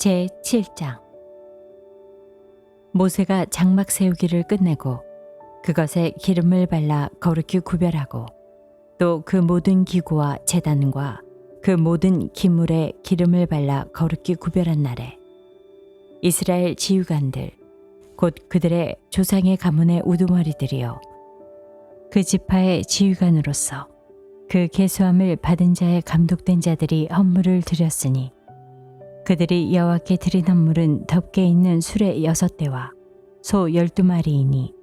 제7장. 모세가 장막 세우기를 끝내고 그것에 기름을 발라 거룩히 구별하고 또 그 모든 기구와 제단과 그 모든 기물에 기름을 발라 거룩히 구별한 날에 이스라엘 지휘관들 곧 그들의 조상의 가문의 우두머리들이요 그 지파의 지휘관으로서 그 계수함을 받은 자의 감독된 자들이 헌물을 드렸으니 그들이 여호와께 드린 헌물은 덮개 있는 수레 6대와 소 12마리이니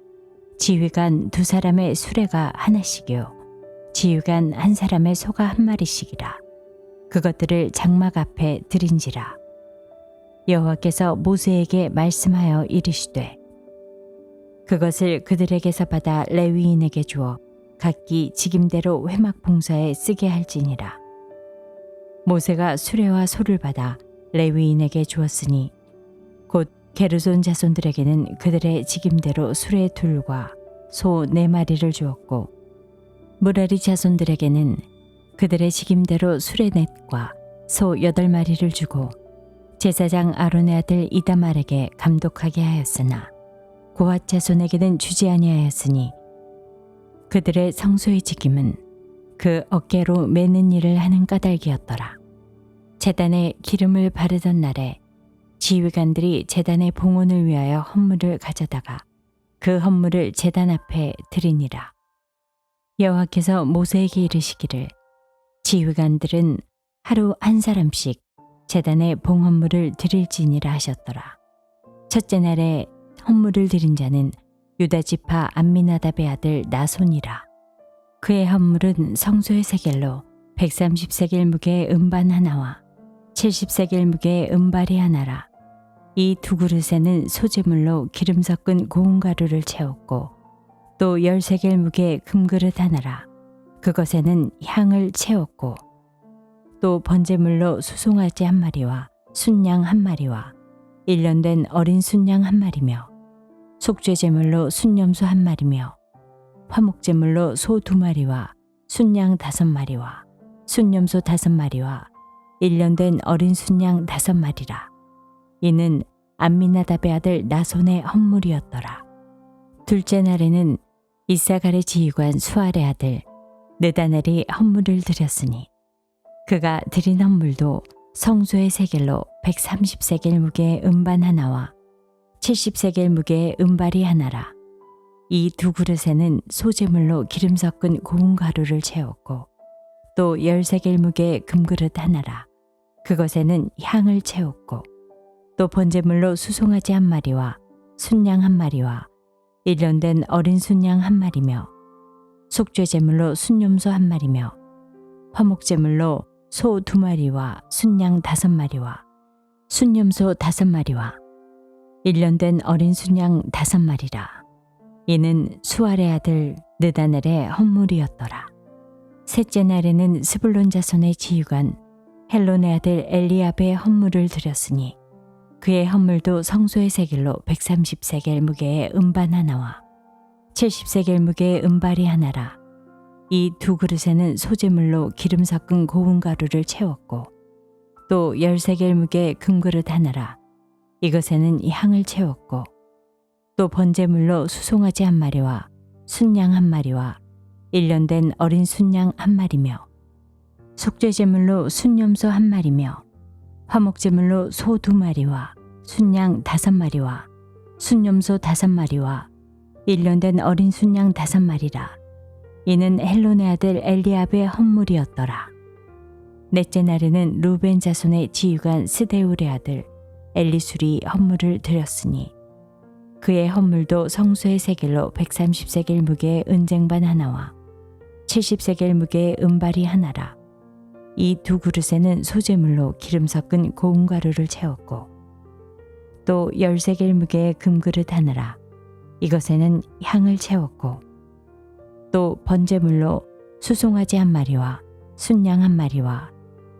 지휘관 2사람의 수레가 하나씩이요 지휘관 1사람의 소가 1마리씩이라. 그것들을 장막 앞에 드린지라. 여호와께서 모세에게 말씀하여 이르시되 그것을 그들에게서 받아 레위인에게 주어 각기 직임대로 회막 봉사에 쓰게 할지니라. 모세가 수레와 소를 받아 레위인에게 주었으니 곧 게르손 자손들에게는 그들의 직임대로 수레 2과 소 4마리를 주었고 무라리 자손들에게는 그들의 직임대로 수레 4과 소 8마리를 주고 제사장 아론의 아들 이다말에게 감독하게 하였으나 고핫 자손에게는 주지 아니하였으니 그들의 성소의 직임은 그 어깨로 매는 일을 하는 까닭이었더라. 제단에 기름을 바르던 날에 지휘관들이 제단의 봉헌을 위하여 헌물을 가져다가 그 헌물을 제단 앞에 드리니라. 여호와께서 모세에게 이르시기를 지휘관들은 하루 1사람씩 제단에 봉헌물을 드릴지니라 하셨더라. 첫째 날에 헌물을 드린 자는 유다 지파 암미나답의 아들 나손이라. 그의 헌물은 성소의 세겔로 130세겔 무게의 음반 하나와 70세겔 무게의 음발이 하나라. 이 2그릇에는 소재물로 기름 섞은 고운 가루를 채웠고 또 10세겔 무게의 금그릇 하나라. 그것에는 향을 채웠고 또 번제물로 수송아지 1마리와 순양 1마리와 1년 된 어린 순양 1마리며 속죄제물로 순염소 1마리며 화목제물로 소 2마리와 순양 5마리와 순염소 5마리와 1년 된 어린 순양 5마리라. 이는 암미나답의 아들 나손의 헌물이었더라. 둘째 날에는 이사갈의 지휘관 수알의 아들 느다넬이 헌물을 드렸으니 그가 드린 헌물도 성소의 세겔로 130세겔 무게의 음반 하나와 70세겔 무게의 음발이 하나라. 이 2그릇에는 소재물로 기름 섞은 고운 가루를 채웠고 또 10세겔 무게의 금그릇 하나라. 그것에는 향을 채웠고 또 번제물로 수송아지 1마리와 순양 1마리와 1년 된 어린 순양 1마리며 속죄제물로 순염소 1마리며 화목제물로 소 2마리와 순양 5마리와 순염소 5마리와 1년 된 어린 순양 5마리라. 이는 수알의 아들 느다넬의 헌물이었더라. 셋째 날에는 스불론 자손의 지휘관 헬론의 아들 엘리압의 헌물을 드렸으니 그의 헌물도 성소의 세겔로 130세겔 무게의 음반 하나와 70세겔 무게의 음발이 하나라. 이 2그릇에는 소재물로 기름 섞은 고운 가루를 채웠고 또 10세겔 무게의 금그릇 하나라. 이것에는 향을 채웠고 또 번제물로 수송아지 1마리와 순양 1마리와 1년 된 어린 순양 1마리며 속죄제물로 순염소 1마리며 화목제물로 소 2마리와 순양 5마리와 순염소 5마리와 1년 된 어린 순양 5마리라. 이는 헬론의 아들 엘리압의 헌물이었더라. 넷째 날에는 루벤 자손의 지휘관 스데울의 아들 엘리술이 헌물을 드렸으니 그의 헌물도 성소의 세겔로 130세겔 무게의 은쟁반 하나와 70세겔 무게의 음발이 하나라. 이 2그릇에는 소재물로 기름 섞은 고운 가루를 채웠고 또 10세겔 무게의 금그릇 하나라. 이것에는 향을 채웠고 또 번제물로 수송아지 1마리와 순양 1마리와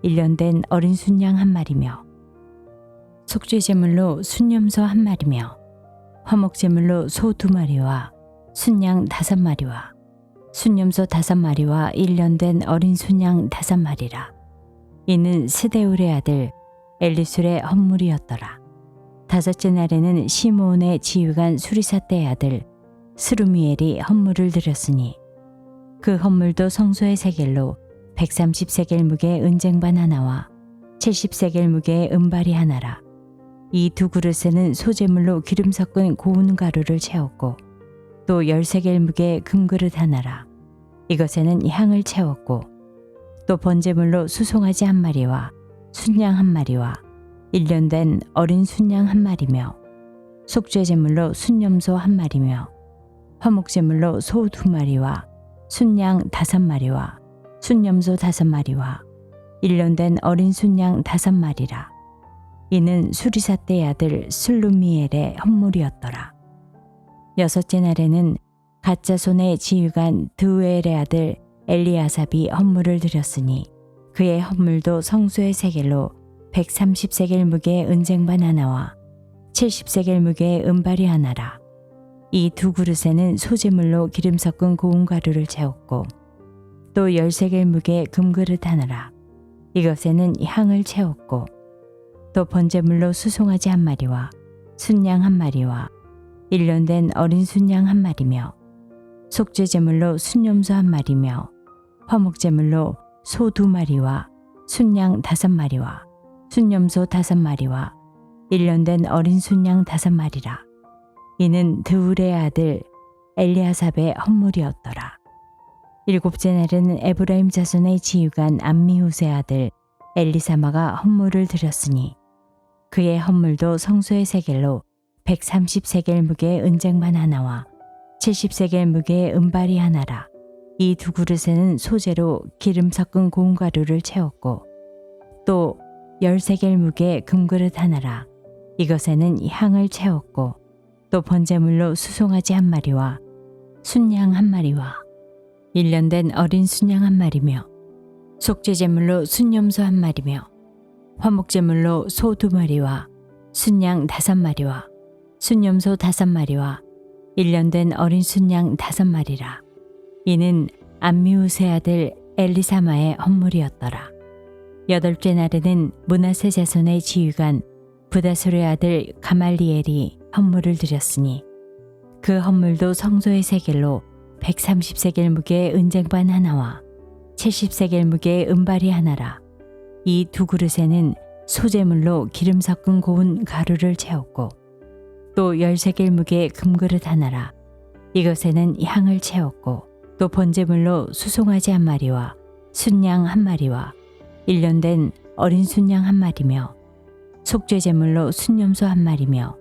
1년 된 어린 순양 1마리며 속죄제물로 순염소 1마리며 화목제물로 소 2마리와 순양 5마리와 순염소 5마리와 1년 된 어린 순양 5마리라. 이는 스데울의 아들 엘리술의 헌물이었더라. 다섯째 날에는 시므온의 지휘관 수리사떼의 아들 스루미엘이 헌물을 드렸으니 그 헌물도 성소의 세겔로 130세겔 무게의 은쟁반 하나와 70세겔 무게의 은발이 하나라. 이 두 그릇에는 소재물로 기름 섞은 고운 가루를 채웠고 또 10세겔 무게의 금그릇 하나라. 이것에는 향을 채웠고 또 번제물로 수송아지 한 마리와 순양 한 마리와 1년 된 어린 순양 한 마리며 속죄제물로 순염소 한 마리며 화목제물로 소 2마리와 순양 5마리와 순염소 5마리와 1년 된 어린 순양 5마리라. 이는 수리사떼의 아들 슬루미엘의 헌물이었더라. 여섯째 날에는 갓자손의 지휘관 드우엘의 아들 엘리아삽이 헌물을 드렸으니 그의 헌물도 성소의 세겔로 130세겔 무게의 은쟁반 하나와 70세겔 무게의 은발이 하나라. 이 두 그릇에는 소재물로 기름 섞은 고운 가루를 채웠고 또 10세겔 무게의 금그릇 하나라. 이것에는 향을 채웠고 또 번제물로 수송아지 한 마리와 순양 한 마리와 1년 된 어린 순양 한 마리며 속죄제물로 순염소 한 마리며 화목제물로 소 2마리와 순양 5마리와 순염소 5마리와 1년 된 어린 순양 5마리라. 이는 드울의 아들 엘리아삽의 헌물이었더라. 일곱째 날에는 에브라임 자손의 지휘관 암미후스의 아들 엘리사마가 헌물을 드렸으니 그의 헌물도 성소의 세겔로 130세겔 무게의 은쟁반 하나와 70세겔 무게의 은발이 하나라. 이 두 그릇에는 소재로 기름 섞은 고운 가루를 채웠고 또 10세겔 무게의 금그릇 하나라. 이것에는 향을 채웠고 또 번제물로 수송아지 한 마리와 순양 한 마리와 1년 된 어린 순양 한 마리며 속죄제물로 순염소 한 마리며 화목제물로 소 2마리와 순양 5마리와 순염소 5마리와 1년 된 어린 순양 5마리라. 이는 암미우스의 아들 엘리사마의 헌물이었더라. 여덟째 날에는 므낫세 자손의 지휘관 부다술의 아들 가말리엘이 헌물을 드렸으니 그 헌물도 성소의 세겔로 130세겔 무게의 은쟁반 하나와 70세겔 무게의 은발이 하나라. 이 두 그릇에는 소재물로 기름 섞은 고운 가루를 채웠고 또 10세겔 무게의 금그릇 하나라. 이것에는 향을 채웠고 또 번제물로 수송아지 한 마리와 순양 한 마리와 1년 된 어린 순양 한 마리며 속죄제물로 순염소 한 마리며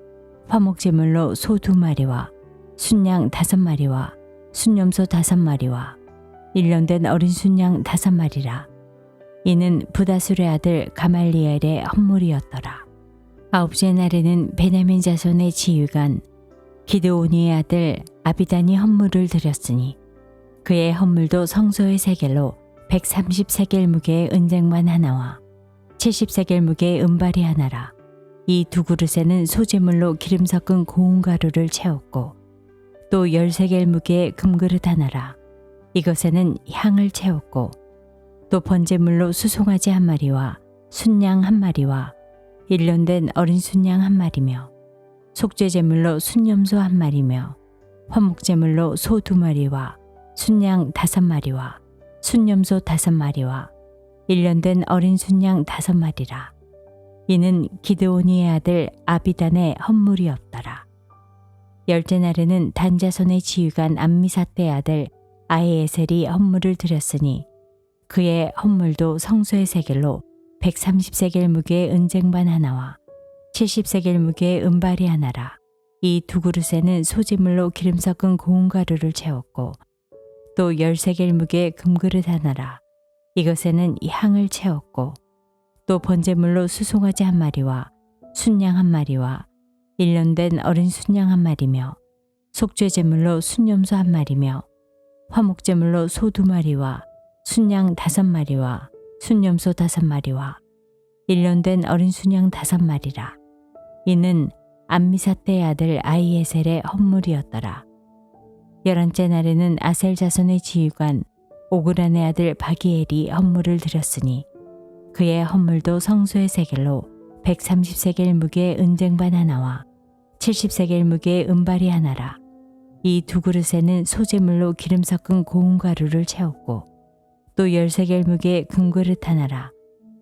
화목제물로 소 2마리와 순양 5마리와 순염소 5마리와 1년 된 어린 순양 5마리라. 이는 부다술의 아들 가말리엘의 헌물이었더라. 아홉째 날에는 베냐민 자손의 지휘관 기드오니의 아들 아비단이 헌물을 드렸으니 그의 헌물도 성소의 세겔로 130세겔 무게의 은쟁반 하나와 70세겔 무게의 은발이 하나라. 이 두 그릇에는 소재물로 기름 섞은 고운 가루를 채웠고 또 10세겔 무게의 금그릇 하나라. 이것에는 향을 채웠고 또 번제물로 수송아지 한 마리와 순양 한 마리와 1년 된 어린 순양 한 마리며 속죄제물로 순염소 한 마리며 화목제물로 소 2마리와 순양 5마리와 순염소 5마리와 1년 된 어린 순양 5마리라. 이는 기드오니의 아들 아비단의 헌물이었더라. 열째 날에는 단 자손의 지휘관 암미사떼의 아들 아히에셀이 헌물을 드렸으니 그의 헌물도 성소의 세겔로 130세겔 무게의 은쟁반 하나와 70세겔 무게의 은발이 하나라. 이 두 그릇에는 소재물로 기름 섞은 고운 가루를 채웠고 또 10세겔 무게의 금그릇 하나라. 이것에는 향을 채웠고 또 번제물로 수송아지 한 마리와 순양 한 마리와 1년 된 어린 순양 한 마리며 속죄제물로 순염소 한 마리며 화목제물로 소 2마리와 순양 5마리와 순염소 5마리와 1년 된 어린 순양 5마리라. 이는 암미사떼의 아들 아히에셀의 헌물이었더라. 열한째 날에는 아셀 자손의 지휘관 오그란의 아들 바기엘이 헌물을 드렸으니 그의 헌물도 성소의 세겔로 130세겔 무게의 은쟁반 하나와 70세겔 무게의 은발이 하나라. 이 두 그릇에는 소재물로 기름 섞은 고운 가루를 채웠고 또 10세겔 무게의 금그릇 하나라.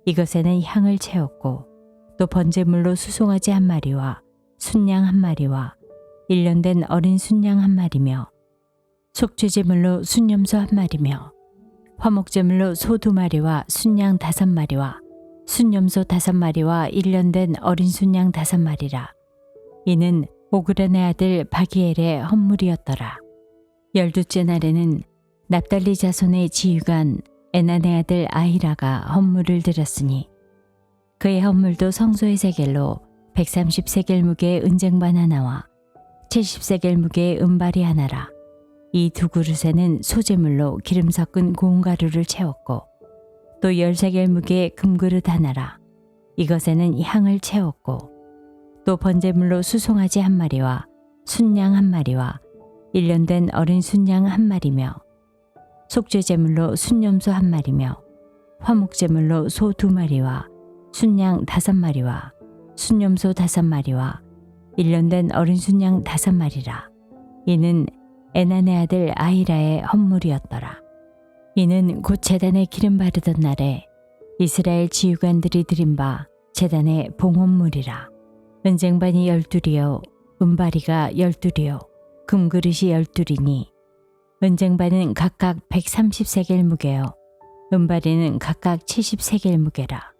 이것에는 향을 채웠고 또 번제물로 수송아지 한 마리와 순양 한 마리와 1년 된 어린 순양 한 마리며 속죄제물로 순염소 한 마리며 화목제물로 소 2마리와 순양 5마리와 순염소 5마리와 1년 된 어린 순양 5마리라. 이는 오그란의 아들 바기엘의 헌물이었더라. 12째 날에는 납달리 자손의 지휘관 에난의 아들 아히라가 헌물을 드렸으니 그의 헌물도 성소의 세겔로 130세겔 무게의 은쟁반 하나와 70세겔 무게의 은발이 하나라. 이 두 그릇에는 소재물로 기름 섞은 고운 가루를 채웠고 또 10세겔 무게의 금그릇 하나라. 이것에는 향을 채웠고 또 번제물로 수송아지 한 마리와 순양 한 마리와 1년 된 어린 순양 한 마리며 속죄제물로 순염소 한 마리며 화목제물로 소 2마리와 순양 5마리와 순염소 5마리와 1년 된 어린 순양 5마리라. 이는 에난의 아들 아히라의 헌물이었더라. 이는 곧 제단에 기름 바르던 날에 이스라엘 지휘관들이 드린 바 제단의 봉헌물이라. 은쟁반이 12이요 은바리가 12이요 금그릇이 12이니 은쟁반은 각각 130세겔 무게요 은바리는 각각 70세겔 무게라.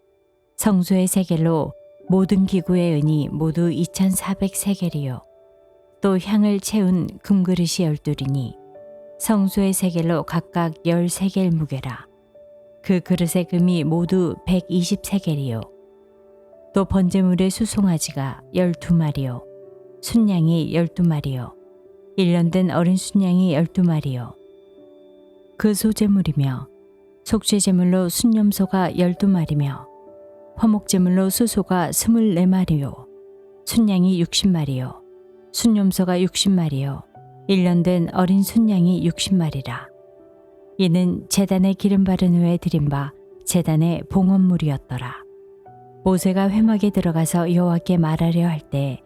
성소의 세겔로 모든 기구의 은이 모두 2400세겔이요 또 향을 채운 금그릇이 12이니 성소의 세겔로 각각 10세겔 무게라. 그 그릇의 금이 모두 120세겔이요 또 번제물의 수송아지가 12마리요 순양이 12마리요 1년 된 어린 순양이 12마리요 그 소제물이며 속죄제물로 순염소가 12마리며 화목제물로 수소가 24마리요 순양이 60마리요 순염소가 60마리요 1년 된 어린 순양이 60마리라. 이는 제단에 기름 바른 후에 드린 바 제단의 봉헌물이었더라. 모세가 회막에 들어가서 여호와께 말하려 할 때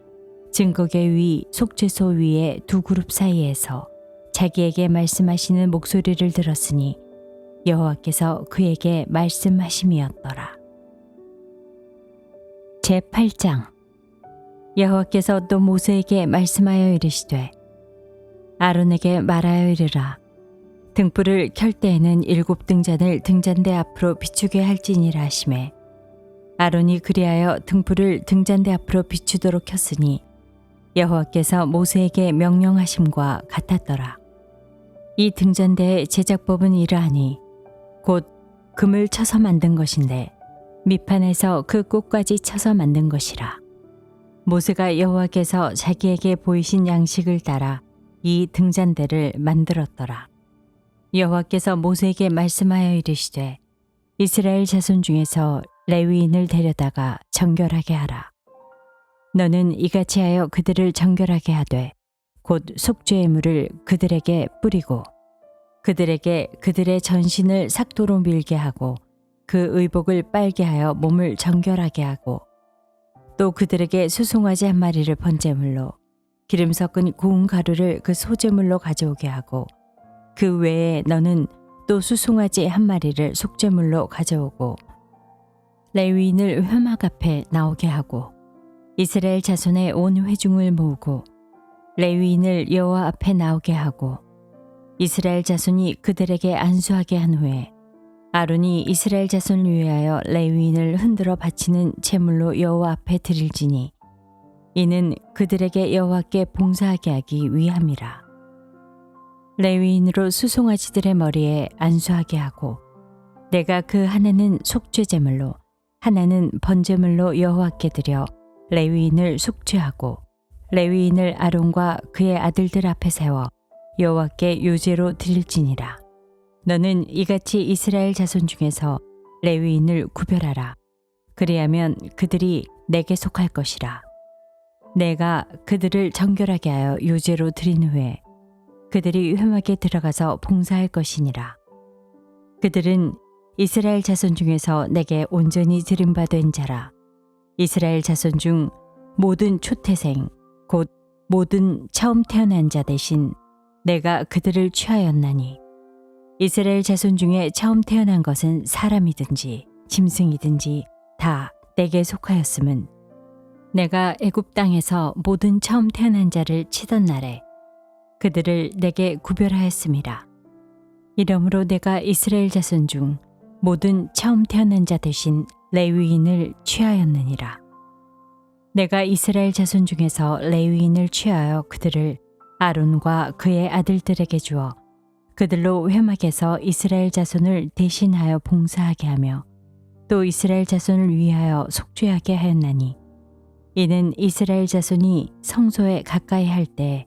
증거계 위 속죄소 위에 두 그룹 사이에서 자기에게 말씀하시는 목소리를 들었으니 여호와께서 그에게 말씀하심이었더라. 제8장. 여호와께서 또 모세에게 말씀하여 이르시되 아론에게 말하여 이르라. 등불을 켤 때에는 7 등잔을 등잔대 앞으로 비추게 할지니라 하시매 아론이 그리하여 등불을 등잔대 앞으로 비추도록 켰으니 여호와께서 모세에게 명령하심과 같았더라. 이 등잔대의 제작법은 이러하니 곧 금을 쳐서 만든 것인데 밑판에서 그 끝까지 쳐서 만든 것이라. 모세가 여호와께서 자기에게 보이신 양식을 따라 이 등잔대를 만들었더라. 여호와께서 모세에게 말씀하여 이르시되 이스라엘 자손 중에서 레위인을 데려다가 정결하게 하라. 너는 이같이 하여 그들을 정결하게 하되 곧 속죄의 물을 그들에게 뿌리고 그들에게 그들의 전신을 삭도로 밀게 하고 그 의복을 빨게 하여 몸을 정결하게 하고 또 그들에게 수송아지 한 마리를 번제물로 기름 섞은 고운 가루를 그 소제물로 가져오게 하고 그 외에 너는 또 수송아지 한 마리를 속죄물로 가져오고 레위인을 회막 앞에 나오게 하고 이스라엘 자손의 온 회중을 모으고 레위인을 여호와 앞에 나오게 하고 이스라엘 자손이 그들에게 안수하게 한 후에 아론이 이스라엘 자손을 위하여 레위인을 흔들어 바치는 제물로 여호와 앞에 드릴지니 이는 그들에게 여호와께 봉사하게 하기 위함이라. 레위인으로 수송아지들의 머리에 안수하게 하고 내가 그 하나는 속죄제물로 하나는 번제물로 여호와께 드려 레위인을 속죄하고 레위인을 아론과 그의 아들들 앞에 세워 여호와께 요제로 드릴지니라. 너는 이같이 이스라엘 자손 중에서 레위인을 구별하라. 그리하면 그들이 내게 속할 것이라. 내가 그들을 정결하게 하여 요제로 드린 후에 그들이 회막에 들어가서 봉사할 것이니라. 그들은 이스라엘 자손 중에서 내게 온전히 들은 바 된 자라. 이스라엘 자손 중 모든 초태생 곧 모든 처음 태어난 자 대신 내가 그들을 취하였나니 이스라엘 자손 중에 처음 태어난 것은 사람이든지 짐승이든지 다 내게 속하였음은 내가 애굽 땅에서 모든 처음 태어난 자를 치던 날에 그들을 내게 구별하였음이라. 이러므로 내가 이스라엘 자손 중 모든 처음 태어난 자 대신 레위인을 취하였느니라. 내가 이스라엘 자손 중에서 레위인을 취하여 그들을 아론과 그의 아들들에게 주어 그들로 회막에서 이스라엘 자손을 대신하여 봉사하게 하며 또 이스라엘 자손을 위하여 속죄하게 하였나니 이는 이스라엘 자손이 성소에 가까이 할 때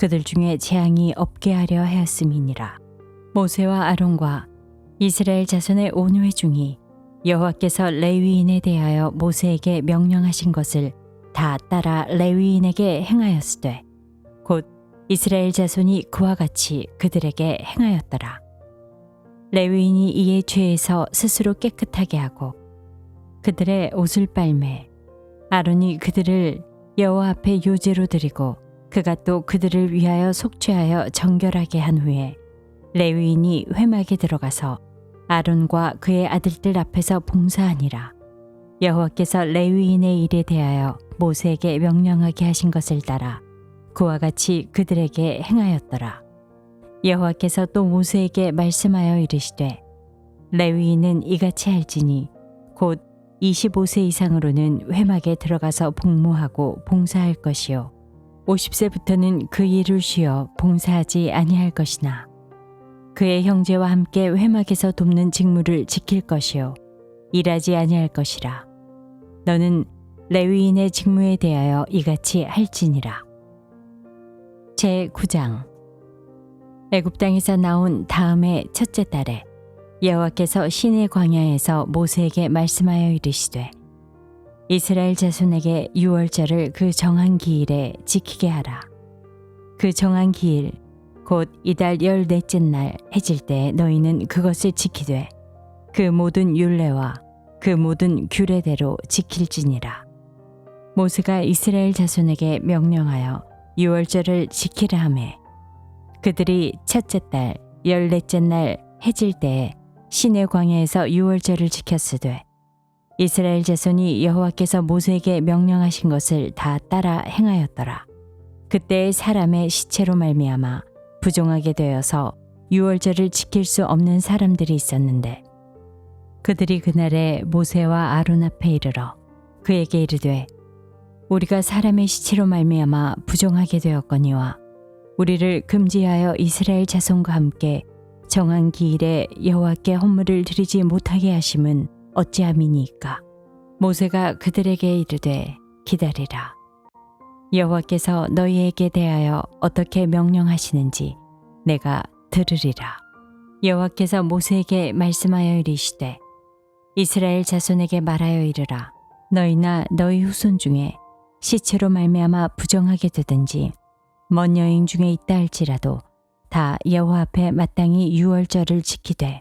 그들 중에 재앙이 없게 하려 하였음이니라. 모세와 아론과 이스라엘 자손의 온 회중이 여호와께서 레위인에 대하여 모세에게 명령하신 것을 다 따라 레위인에게 행하였으되 곧 이스라엘 자손이 그와 같이 그들에게 행하였더라. 레위인이 이에 죄에서 스스로 깨끗하게 하고 그들의 옷을 빨매 아론이 그들을 여호와 앞에 요제로 드리고 그가 또 그들을 위하여 속죄하여 정결하게 한 후에 레위인이 회막에 들어가서 아론과 그의 아들들 앞에서 봉사하니라. 여호와께서 레위인의 일에 대하여 모세에게 명령하게 하신 것을 따라 그와 같이 그들에게 행하였더라. 여호와께서 또 모세에게 말씀하여 이르시되 레위인은 이같이 할지니 곧 25세 이상으로는 회막에 들어가서 복무하고 봉사할 것이요 50세부터는 그 일을 쉬어 봉사하지 아니할 것이나 그의 형제와 함께 회막에서 돕는 직무를 지킬 것이요 일하지 아니할 것이라. 너는 레위인의 직무에 대하여 이같이 할지니라. 제9장. 애굽 땅에서 나온 다음의 첫째 달에 여호와께서 시내 광야에서 모세에게 말씀하여 이르시되 이스라엘 자손에게 유월절을 그 정한 기일에 지키게 하라. 그 정한 기일 곧 이달 14째 날 해질 때 너희는 그것을 지키되 그 모든 율례와 그 모든 규례대로 지킬지니라. 모세가 이스라엘 자손에게 명령하여 유월절을 지키라 하매 그들이 첫째 달 14째 날 해질 때에 시내 광야에서 유월절을 지켰으되 이스라엘 자손이 여호와께서 모세에게 명령하신 것을 다 따라 행하였더라. 그때 사람의 시체로 말미암아 부종하게 되어서 유월절을 지킬 수 없는 사람들이 있었는데 그들이 그날에 모세와 아론 앞에 이르러 그에게 이르되 우리가 사람의 시체로 말미암아 부종하게 되었거니와 우리를 금지하여 이스라엘 자손과 함께 정한 기일에 여호와께 헌물을 드리지 못하게 하심은 어찌함이니까. 모세가 그들에게 이르되 기다리라. 여호와께서 너희에게 대하여 어떻게 명령하시는지 내가 들으리라. 여호와께서 모세에게 말씀하여 이르시되 이스라엘 자손에게 말하여 이르라. 너희나 너희 후손 중에 시체로 말미암아 부정하게 되든지 먼 여행 중에 있다 할지라도 다 여호와 앞에 마땅히 유월절을 지키되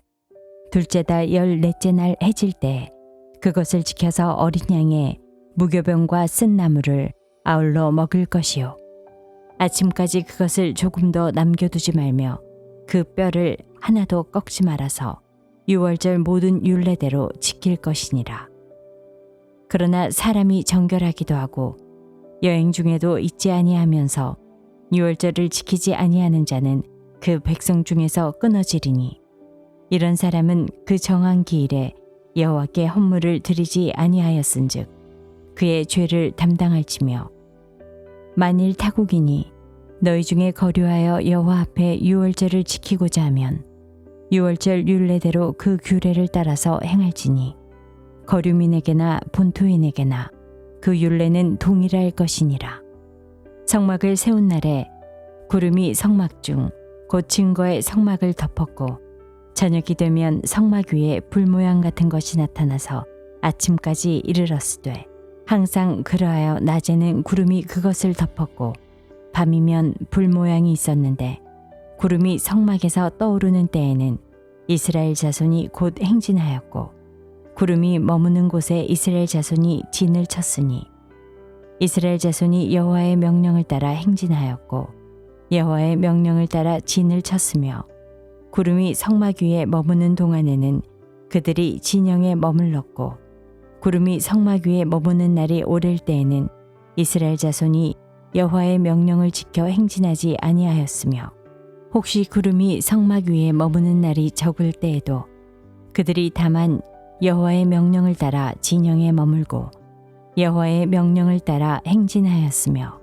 둘째 달 14째 날 해질 때 그것을 지켜서 어린 양의 무교병과 쓴 나물을 아울러 먹을 것이요 아침까지 그것을 조금도 남겨두지 말며 그 뼈를 하나도 꺾지 말아서 유월절 모든 율례대로 지킬 것이니라. 그러나 사람이 정결하기도 하고 여행 중에도 잊지 아니하면서 유월절을 지키지 아니하는 자는 그 백성 중에서 끊어지리니 이런 사람은 그 정한 기일에 여호와께 헌물을 드리지 아니하였은즉 그의 죄를 담당할지며 만일 타국이니 너희 중에 거류하여 여호와 앞에 유월절을 지키고자 하면 유월절 율례대로 그 규례를 따라서 행할지니 거류민에게나 본토인에게나 그 율례는 동일할 것이니라. 성막을 세운 날에 구름이 성막 중 곧 증거의 성막을 덮었고 저녁이 되면 성막 위에 불 모양 같은 것이 나타나서 아침까지 이르렀으되 항상 그러하여 낮에는 구름이 그것을 덮었고 밤이면 불 모양이 있었는데 구름이 성막에서 떠오르는 때에는 이스라엘 자손이 곧 행진하였고 구름이 머무는 곳에 이스라엘 자손이 진을 쳤으니 이스라엘 자손이 여호와의 명령을 따라 행진하였고 여호와의 명령을 따라 진을 쳤으며 구름이 성막 위에 머무는 동안에는 그들이 진영에 머물렀고 구름이 성막 위에 머무는 날이 오를 때에는 이스라엘 자손이 여호와의 명령을 지켜 행진하지 아니하였으며 혹시 구름이 성막 위에 머무는 날이 적을 때에도 그들이 다만 여호와의 명령을 따라 진영에 머물고 여호와의 명령을 따라 행진하였으며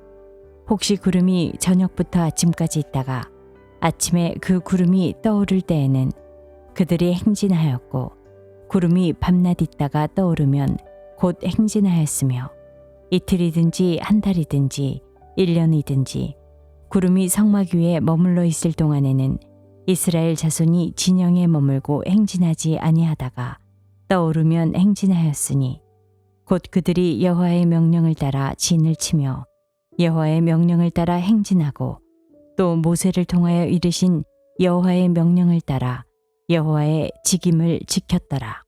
혹시 구름이 저녁부터 아침까지 있다가 아침에 그 구름이 떠오를 때에는 그들이 행진하였고 구름이 밤낮 있다가 떠오르면 곧 행진하였으며 이틀이든지 한 달이든지 1년이든지 구름이 성막 위에 머물러 있을 동안에는 이스라엘 자손이 진영에 머물고 행진하지 아니하다가 떠오르면 행진하였으니 곧 그들이 여호와의 명령을 따라 진을 치며 여호와의 명령을 따라 행진하고 또 모세를 통하여 이르신 여호와의 명령을 따라 여호와의 직임을 지켰더라.